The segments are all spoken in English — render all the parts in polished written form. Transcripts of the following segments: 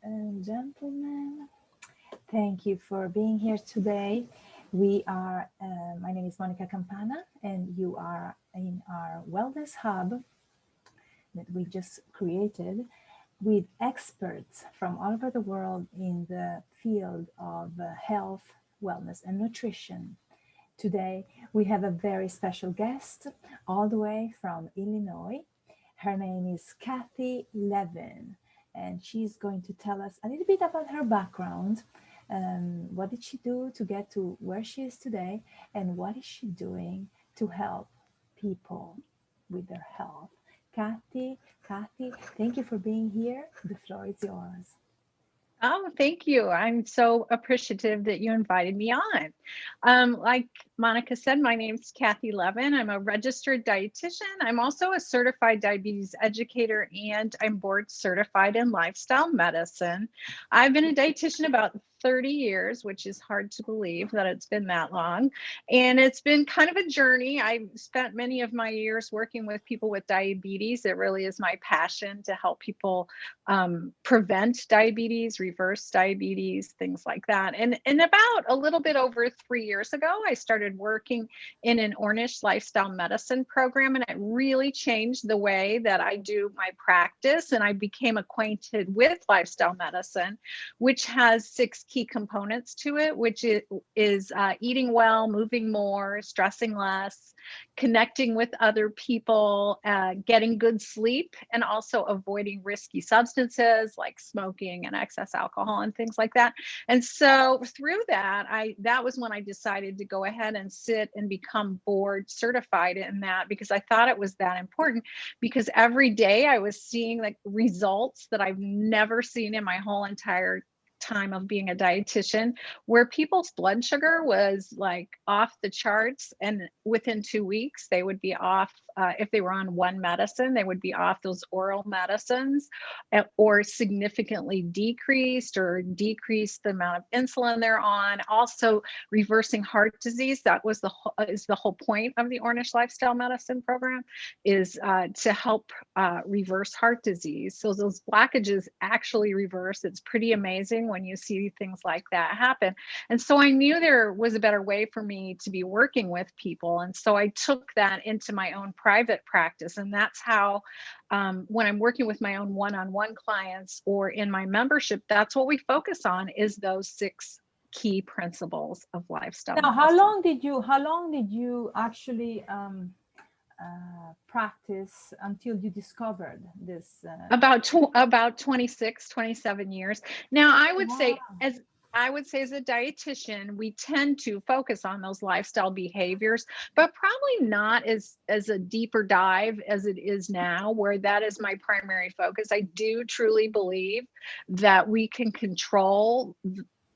And gentlemen, thank you for being here today. My name is Monica Campana, and you are in our wellness hub that we just created with experts from all over the world in the field of health, wellness, and nutrition. Today, we have a very special guest all the way from Illinois. Her name is Kathy Levin, and she's going to tell us a little bit about her background. What did she do to get to where she is today, and what is she doing to help people with their health? Kathy, thank you for being here. The floor is yours. Oh, thank you. I'm so appreciative that you invited me on. Like Monica said, my name's Kathy Levin. I'm a registered dietitian. I'm also a certified diabetes educator, and I'm board certified in lifestyle medicine. I've been a dietitian about 30 years, which is hard to believe that it's been that long. And it's been kind of a journey. I spent many of my years working with people with diabetes. It really is my passion to help people prevent diabetes, reverse diabetes, things like that. And about a little bit over 3 years ago, I started working in an Ornish lifestyle medicine program, and it really changed the way that I do my practice. And I became acquainted with lifestyle medicine, which has 6 key components to it, which is eating well, moving more, stressing less, connecting with other people, getting good sleep, and also avoiding risky substances like smoking and excess alcohol and things like that. And so through that, that was when I decided to go ahead and sit and become board certified in that, because I thought it was that important, because every day I was seeing like results that I've never seen in my whole entire time of being a dietitian, where people's blood sugar was like off the charts, and within 2 weeks they would be off. If they were on one medicine, they would be off those oral medicines, or significantly decreased the amount of insulin they're on. Also reversing heart disease. That was is the whole point of the Ornish lifestyle medicine program, is to help reverse heart disease. So those blockages actually reverse. It's pretty amazing when you see things like that happen. And so I knew there was a better way for me to be working with people. And so I took that into my own private practice. And that's how, when I'm working with my own one-on-one clients or in my membership, that's what we focus on, is those 6 key principles of lifestyle Now, medicine. how long did you actually practice until you discovered this? About 26, 27 years. Now, I would say Wow. as a dietitian, we tend to focus on those lifestyle behaviors, but probably not as a deeper dive as it is now, where that is my primary focus. I do truly believe that we can control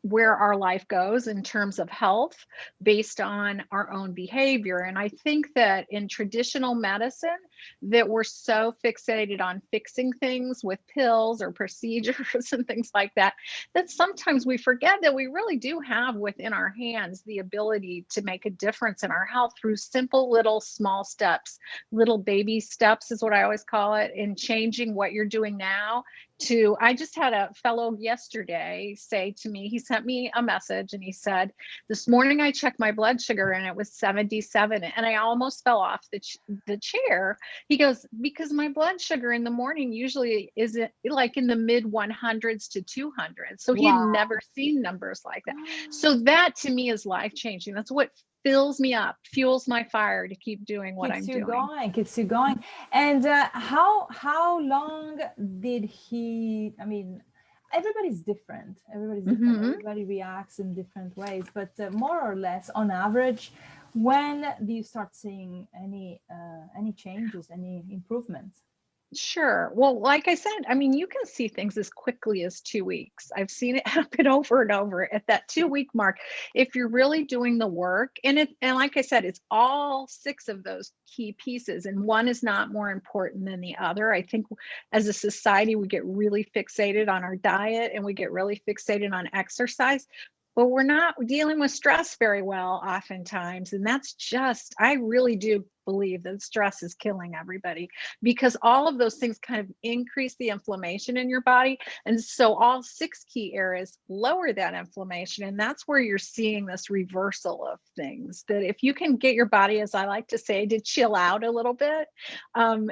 where our life goes in terms of health based on our own behavior. And I think that in traditional medicine, that we're so fixated on fixing things with pills or procedures and things like that, that sometimes we forget that we really do have within our hands the ability to make a difference in our health through simple little small steps. Little baby steps is what I always call it, in changing what you're doing now. I just had a fellow yesterday say to me, he sent me a message and he said, this morning I checked my blood sugar and it was 77, and I almost fell off the chair. He goes, because my blood sugar in the morning usually isn't like in the mid 100s to 200. So he had Wow. never seen numbers like that. So that to me is life changing. That's what fills me up, fuels my fire to keep doing what I'm doing. Keeps you going. And how long did he? I mean, everybody's different. Everybody's different. Mhm. Everybody reacts in different ways. But more or less, on average, when do you start seeing any changes, any improvements? Sure. Well, like I said, I mean, you can see things as quickly as 2 weeks. I've seen it happen over and over at that 2 week mark. If you're really doing the work, and like I said, it's all 6 of those key pieces, and one is not more important than the other. I think as a society, we get really fixated on our diet and we get really fixated on exercise. Well, we're not dealing with stress very well oftentimes. And that's just, I really do believe that stress is killing everybody, because all of those things kind of increase the inflammation in your body. And so all 6 key areas lower that inflammation. And that's where you're seeing this reversal of things. That if you can get your body, as I like to say, to chill out a little bit,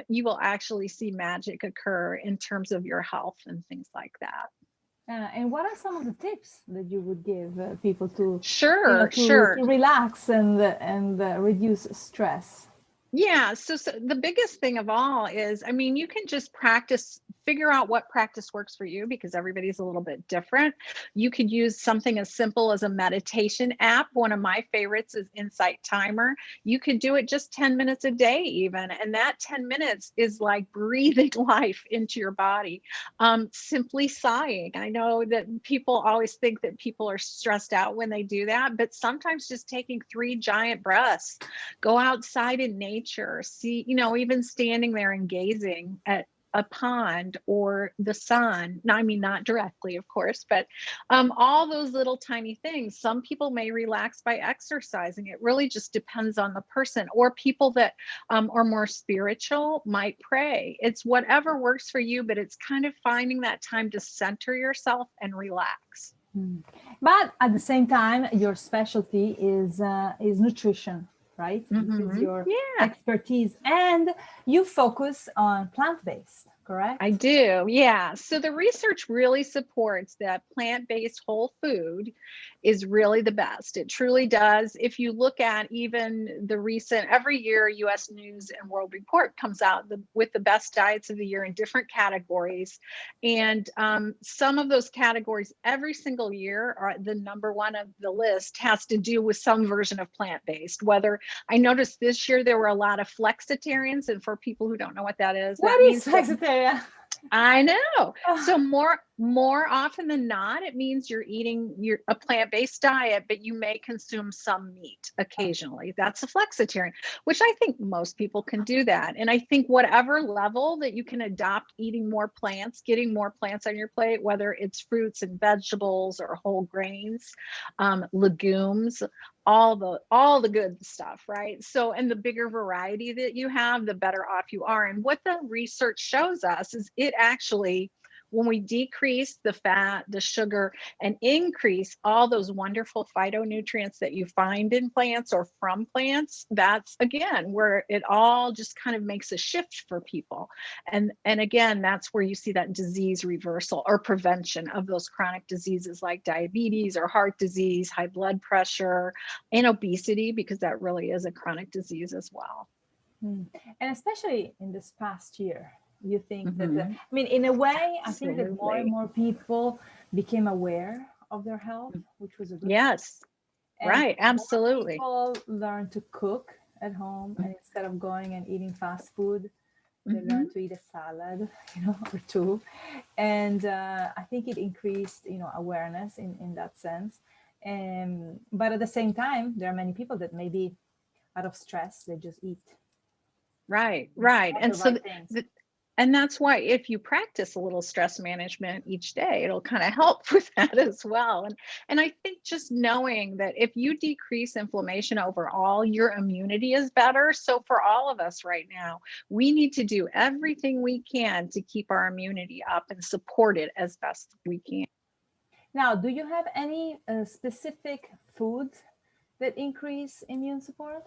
you will actually see magic occur in terms of your health and things like that. And what are some of the tips that you would give people to, Sure, to sure. relax and reduce stress? Yeah. So the biggest thing of all is, I mean, you can just practice, figure out what practice works for you, because everybody's a little bit different. You could use something as simple as a meditation app. One of my favorites is Insight Timer. You could do it just 10 minutes a day, even. And that 10 minutes is like breathing life into your body. Simply sighing. I know that people always think that people are stressed out when they do that, but sometimes just taking 3 giant breaths, go outside in nature, see, even standing there and gazing at a pond or the sun. I mean, not directly, of course, but all those little tiny things. Some people may relax by exercising. It really just depends on the person. Or people that are more spiritual might pray. It's whatever works for you, but it's kind of finding that time to center yourself and relax. But at the same time, your specialty is nutrition, right? This is your Yeah. expertise, and you focus on plant-based, correct? I do, yeah. So the research really supports that plant-based whole food is really the best. It truly does. If you look at even the recent, every year US News and World Report comes out with the best diets of the year in different categories. And some of those categories every single year are the number one of the list has to do with some version of plant-based. Whether, I noticed this year there were a lot of flexitarians, and for people who don't know what that is, What that is means that flexitarian? I know. So more often than not, it means you're eating a plant-based diet, but you may consume some meat occasionally. That's a flexitarian, which I think most people can do that. And I think whatever level that you can adopt eating more plants, getting more plants on your plate, whether it's fruits and vegetables or whole grains, legumes, all the good stuff, right? So, and the bigger variety that you have, the better off you are. And what the research shows us is it actually, when we decrease the fat, the sugar, and increase all those wonderful phytonutrients that you find in plants or from plants, that's again where it all just kind of makes a shift for people. And again, that's where you see that disease reversal or prevention of those chronic diseases like diabetes or heart disease, high blood pressure, and obesity, because that really is a chronic disease as well. And especially in this past year, you think that, Mm-hmm. I mean, in a way, I think that more and Absolutely. more people became aware of their health, which was a good thing. Yes. And Right. more Absolutely. people learn to cook at home, and instead of going and eating fast food, they Mm-hmm. learn to eat a salad, or two. And I think it increased, awareness in that sense. But at the same time, there are many people that maybe out of stress, they just eat Right. Right. all the And so right things. and that's why if you practice a little stress management each day, it'll kind of help with that as well. And I think just knowing that if you decrease inflammation overall, your immunity is better. So for all of us right now, we need to do everything we can to keep our immunity up and support it as best we can. Now, do you have any specific foods that increase immune support?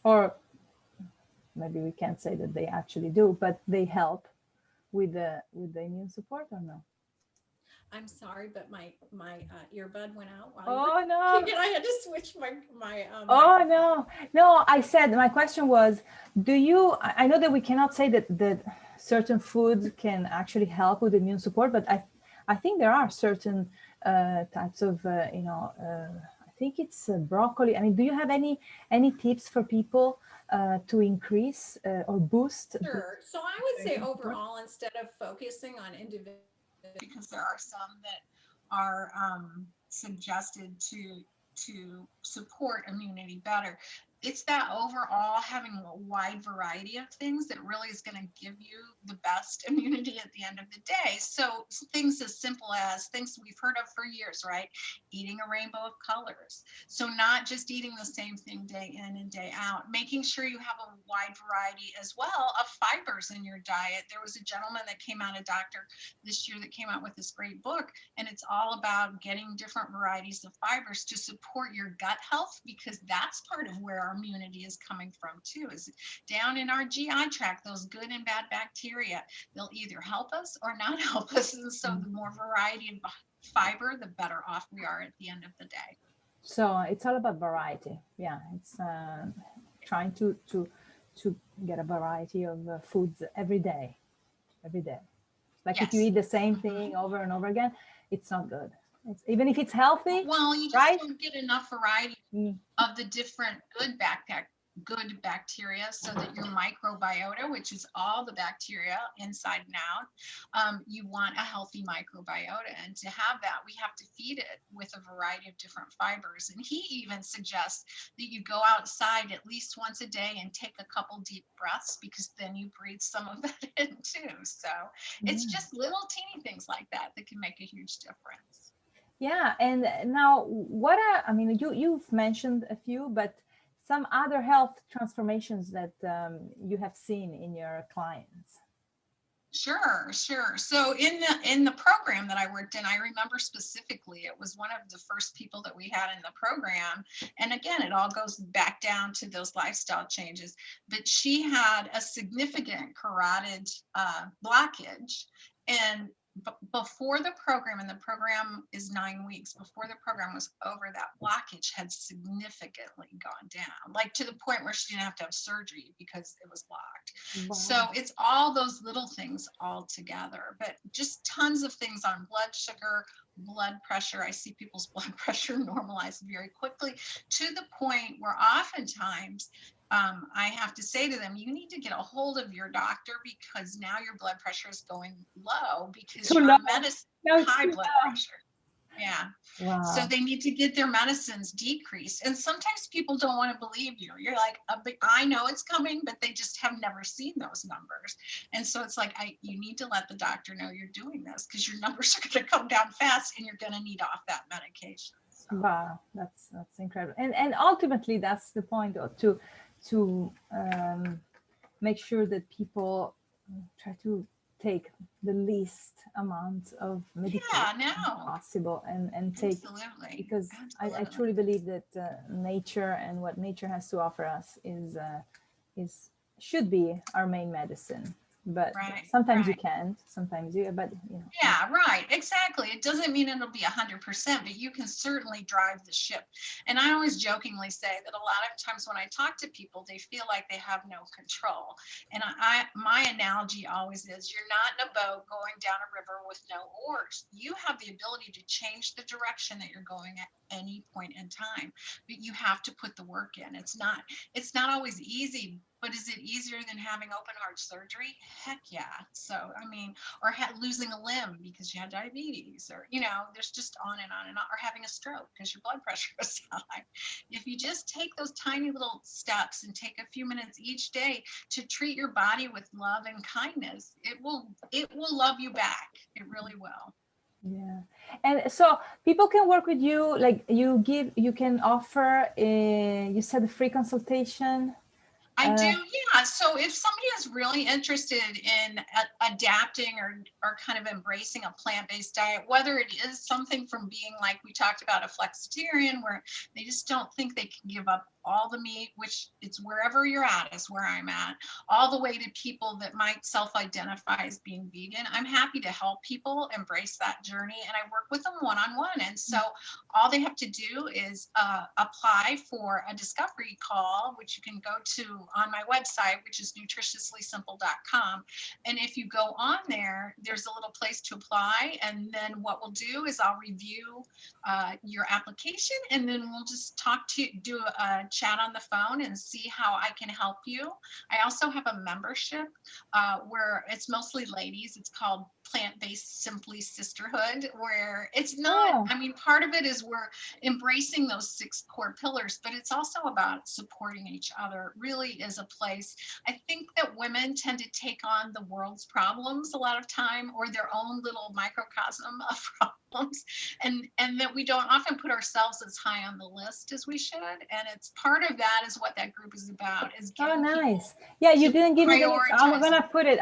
Or maybe we can't say that they actually do, but they help with the immune support, or no? I'm sorry, but my earbud went out while you were Oh no. talking, and I had to switch my Oh microphone. no. I said my question was, do you? I know that we cannot say that certain foods can actually help with immune support, but I think there are certain types of I think it's broccoli. I mean, do you have any tips for people to increase or boost the Sure. So I would say immune support? overall, instead of focusing on individual, because there are some that are suggested to support immunity better. it's that overall having a wide variety of things that really is going to give you the best immunity at the end of the day. So things as simple as things we've heard of for years, right? Eating a rainbow of colors. So not just eating the same thing day in and day out, making sure you have a wide variety as well of fibers in your diet. There was a gentleman that came out, a doctor this year, that came out with this great book, and it's all about getting different varieties of fibers to support your gut health, because that's part of where our immunity is coming from too, is down in our GI tract. Those good and bad bacteria, they'll either help us or not help us, and so the more variety of fiber, the better off we are at the end of the day. So it's all about variety. Yeah, it's trying to get a variety of foods every day. Like if you Yes. eat the same thing over and over again, it's not good. It's, even if it's healthy, Well, you just right? don't get enough variety Mm. of the different good bacteria, so that your microbiota, which is all the bacteria inside and out, you want a healthy microbiota, and to have that, we have to feed it with a variety of different fibers. And he even suggests that you go outside at least once a day and take a couple deep breaths, because then you breathe some of that in too. So it's just little teeny things like that that can make a huge difference. Yeah, and now what are, I mean, you've mentioned a few, but some other health transformations that you have seen in your clients. Sure. So in the program that I worked in, I remember specifically, it was one of the first people that we had in the program. And again, it all goes back down to those lifestyle changes. But she had a significant carotid blockage, and before the program, and the program is 9 weeks, before the program was over, that blockage had significantly gone down, like to the point where she didn't have to have surgery because it was blocked. Wow. So it's all those little things all together, but just tons of things on blood sugar, blood pressure. I see people's blood pressure normalize very quickly, to the point where oftentimes I have to say to them, you need to get a hold of your doctor, because now your blood pressure is going low because Too you're low. on medicine, No, it's high too blood low. pressure. Yeah. Wow. So they need to get their medicines decreased. And sometimes people don't want to believe you. You're like, I know it's coming, but they just have never seen those numbers. And so it's like, you need to let the doctor know you're doing this, because your numbers are going to come down fast and you're going to need off that medication. So. Wow, that's incredible. And ultimately, that's the point, to make sure that people try to take the least amount of medication possible, and take, Absolutely. because Absolutely. I truly believe that nature and what nature has to offer us should be our main medicine. But sometimes you can't, sometimes you, but you know. Yeah, right. Exactly. It doesn't mean it'll be 100%, but you can certainly drive the ship. And I always jokingly say that a lot of times when I talk to people, they feel like they have no control. And my analogy always is, you're not in a boat going down a river with no oars. You have the ability to change the direction that you're going at any point in time, but you have to put the work in. It's not always easy. But is it easier than having open heart surgery? Heck yeah. So, I mean, or losing a limb because you had diabetes, or, there's just on and on and on, or having a stroke because your blood pressure is high. If you just take those tiny little steps and take a few minutes each day to treat your body with love and kindness, it will love you back. It really will. Yeah. And so people can work with you, like you can offer you said a free consultation. I do, yeah. So if somebody is really interested in adapting or kind of embracing a plant-based diet, whether it is something from being, like we talked about, a flexitarian, where they just don't think they can give up all the meat, which it's wherever you're at is where I'm at, all the way to people that might self-identify as being vegan, I'm happy to help people embrace that journey. And I work with them one-on-one. And so all they have to do is apply for a discovery call, which you can go to on my website, which is nutritiouslysimple.com. And if you go on there, there's a little place to apply. And then what we'll do is I'll review your application, and then we'll just do a chat on the phone and see how I can help you. I also have a membership where it's mostly ladies. It's called plant-based simply sisterhood, where it's not, I mean, part of it is we're embracing those 6 core pillars, but it's also about supporting each other. It really is a place. I think that women tend to take on the world's problems a lot of time, or their own little microcosm of problems, and that we don't often put ourselves as high on the list as we should. And it's part of that is what that group is about, is getting nice. Yeah, you didn't give me the link. I'm gonna put it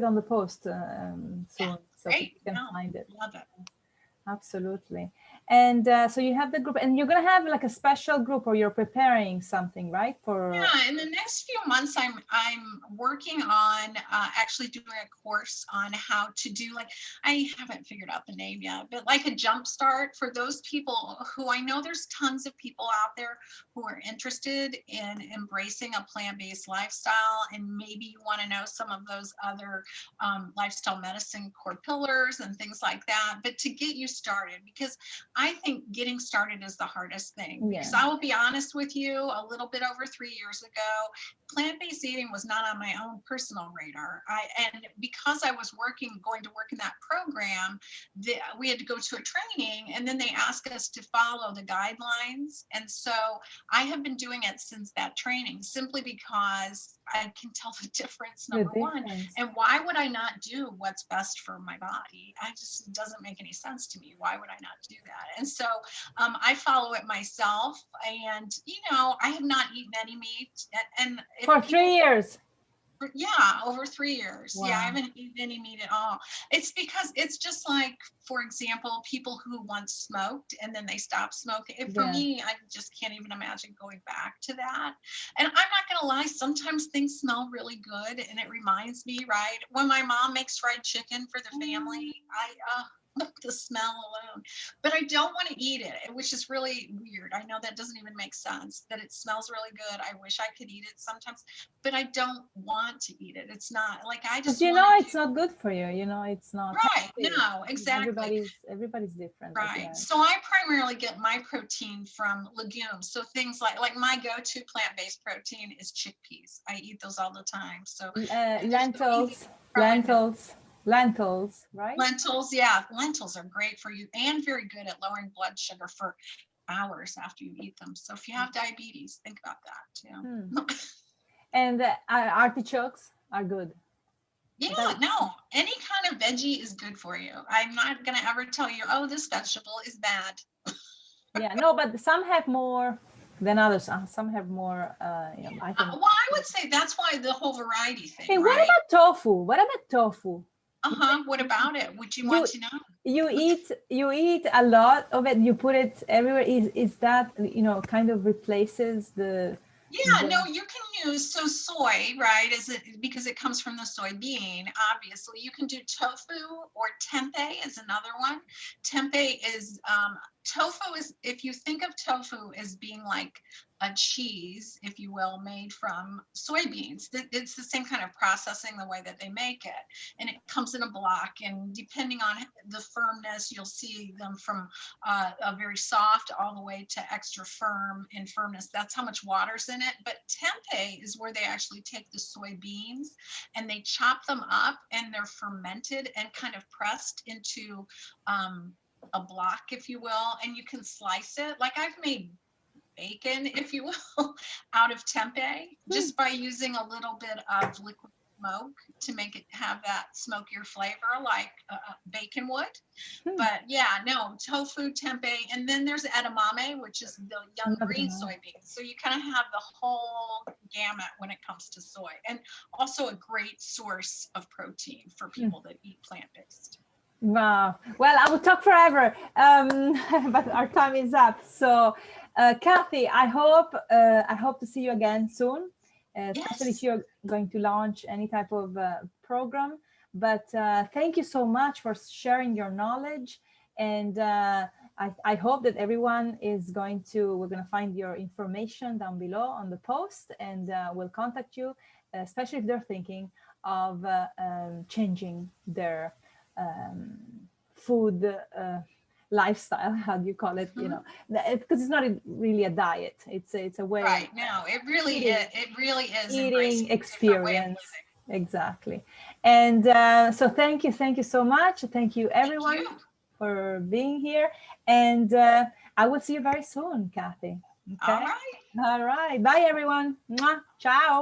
on the post soon, so people can find it. Love it. Absolutely. And so you have the group, and you're going to have like a special group, or you're preparing something, right? Yeah, in the next few months, I'm working on actually doing a course on how to do, like, I haven't figured out the name yet, but like a jump start for those people who, I know there's tons of people out there who are interested in embracing a plant-based lifestyle, and maybe you want to know some of those other lifestyle medicine core pillars and things like that, but to get you started, because I think getting started is the hardest thing. Because I will be honest with you, a little bit over 3 years ago, plant-based eating was not on my own personal radar. And because I was going to work in that program, we had to go to a training, and then they asked us to follow the guidelines. And so I have been doing it since that training, simply because I can tell the difference, number one. And why would I not do what's best for my body? It doesn't make any sense to me. Why would I not do that? And so I follow it myself. And, I have not eaten any meat. And for 3 years. Yeah, over 3 years. Wow. Yeah, I haven't eaten any meat at all. It's because it's just like, for example, people who once smoked and then they stopped smoking. And for me, I just can't even imagine going back to that. And I'm not going to lie, sometimes things smell really good, and it reminds me, right, when my mom makes fried chicken for the family, the smell alone, but I don't want to eat it, which is really weird. I know that doesn't even make sense, that it smells really good. I wish I could eat it sometimes, but I don't want to eat it. It's not like, I just it's not good for you. It's not right. Healthy. No, exactly. Everybody's different. Right. So I primarily get my protein from legumes. So things like my go-to plant-based protein is chickpeas. I eat those all the time. So lentils, right? Lentils, yeah. Lentils are great for you and very good at lowering blood sugar for hours after you eat them. So if you have diabetes, think about that too. And artichokes are good. Yeah, no, any kind of veggie is good for you. I'm not going to ever tell you, oh, this vegetable is bad. Yeah, no, but some have more than others. Some have more, I think. Well, I would say that's why the whole variety thing. Hey, right? What about tofu? What about it? Would you want to know? You eat a lot of it. You put it everywhere. Is that, kind of replaces the... Yeah, no, you can use, soy, right, because it comes from the soybean, obviously. You can do tofu, or tempeh is another one. Tempeh is, tofu is, if you think of tofu as being like a cheese, if you will, made from soybeans, it's the same kind of processing, the way that they make it. And it comes in a block, and depending on the firmness, you'll see them from a very soft all the way to extra firm in firmness. That's how much water's in it. But tempeh is where they actually take the soybeans and they chop them up, and they're fermented and kind of pressed into a block, if you will, and you can slice it. Like, I've made bacon, if you will, out of tempeh, just by using a little bit of liquid smoke to make it have that smokier flavor like bacon would. But yeah, no, tofu, tempeh, and then there's edamame, which is the young green soybeans. So you kind of have the whole gamut when it comes to soy, and also a great source of protein for people that eat plant-based. Wow. Well, I would talk forever, but our time is up. So, Kathy, I hope to see you again soon, especially if you're going to launch any type of program. But thank you so much for sharing your knowledge. And I hope that everyone is we're going to find your information down below on the post, and we'll contact you, especially if they're thinking of changing their food lifestyle. How do you call it? Because it's not really a diet. It's a way. Right. No, it really is. It really is eating experience. Exactly. And so thank you so much. Thank you everyone for being here. And I will see you very soon, Kathy. Okay. All right. All right. Bye everyone. Mwah. Ciao.